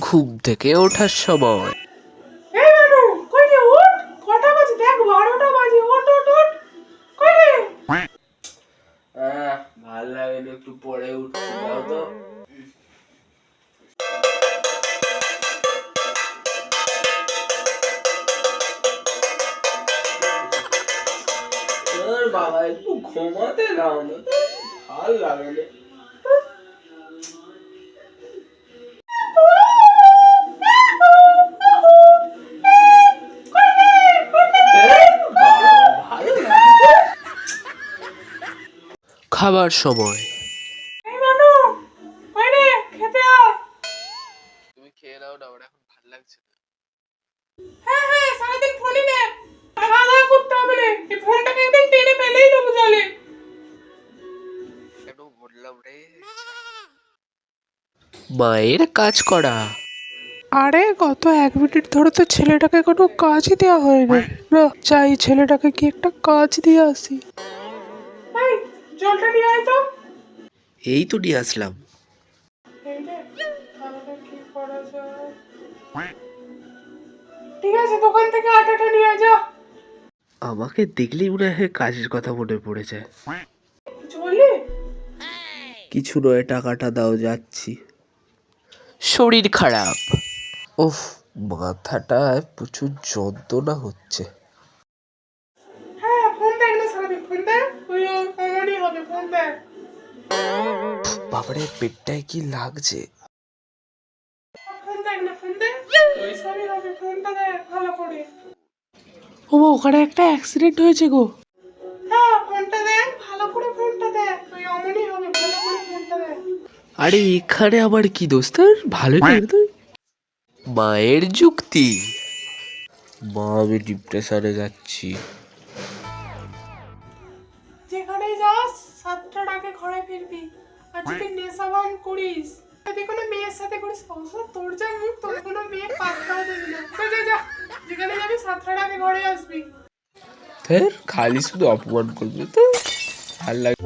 ঘুম থেকে ওঠার সময়। এই নানু, কই রে ওঠ? কটা বাজে দেখ, 12টা বাজে। ওঠ ওঠ ওঠ। কই রে? ভাল লাগে না, একটু পরে উঠতে দাও তো। বাবা একটু ঘুমাতে দাও না, ভাল লাগে না। খাবার সময়। এই নানু, কই রে? খেতে আয়। তুমি খেয়ে নাও না, আমার এখন ভাল লাগছে না। হ্যাঁ হ্যাঁ, সারাদিন ফোনই নে। খাওয়া দাওয়া করতে হবে রে। এই ফোনটাকে একদিন টেনে ফেলেই দেবো জলে। কেন বললাম রে? মায়ের কাজ করা। আরে গত 1 মিনিট ধরে তো ছেলেটাকে কোনো কাজই দেওয়া হয়নি। না, যাই ছেলেটাকে কি একটা কাজ দিয়ে আসি। এই, জলটা নিয়ে আয় তো। এই তো নিয়ে আসলাম। এই রে, তাহলে কি করা যায়? ঠিক আছে, দোকান থেকে আটাটা নিয়ে যা। আমাকে দেখলেই মনে হয় কাজের কথা মনে পড়ে যায়। কিছু বললি? কিছু নয়, টাকাটা দাও, যাচ্ছি। শরীর খারাপ। উফ, মাথাটায় প্রচুর যন্ত্রণা হচ্ছে। হ্যাঁ, ফোন দেখ না সারাদিন, ফোন দেখ। তুই কমনই হবে, ফোন দেখ। বাবারে, পেটটায় কি লাগছে। ফোন দেখ না, ফোন দেখ। তুই সবই হবে, ফোনটা দেখ ভালো করে। ও, ওখানে একটা অ্যাক্সিডেন্ট হয়েছে গো। হ্যাঁ, ফোনটা দেখ ভালো করে, ফোনটা দেখ। তুই অমনই হবে, ভালো করে ফোনটা দেখ। আরে এখানে আবার কি দোস্ত? ভালো লাগে তো। মায়ের যুক্তি। মা, আমি ডিপ্রেশনে যাচ্ছি। যেখানেই যাস 7টার আগে ঘরে ফিরবি। আর যদি নেশাবান করিস, যদি কোনো মেয়ের সাথে করিস, অবশ্য তোর যা মুখ, তোর কোনো মেয়ে পাত্তাও দেবে না। যা যা যা, যেখানে যাবি 7টার আগে ঘরে আসবি। ফের খালি শুধু অপমান করবে তো, ভাল লাগে।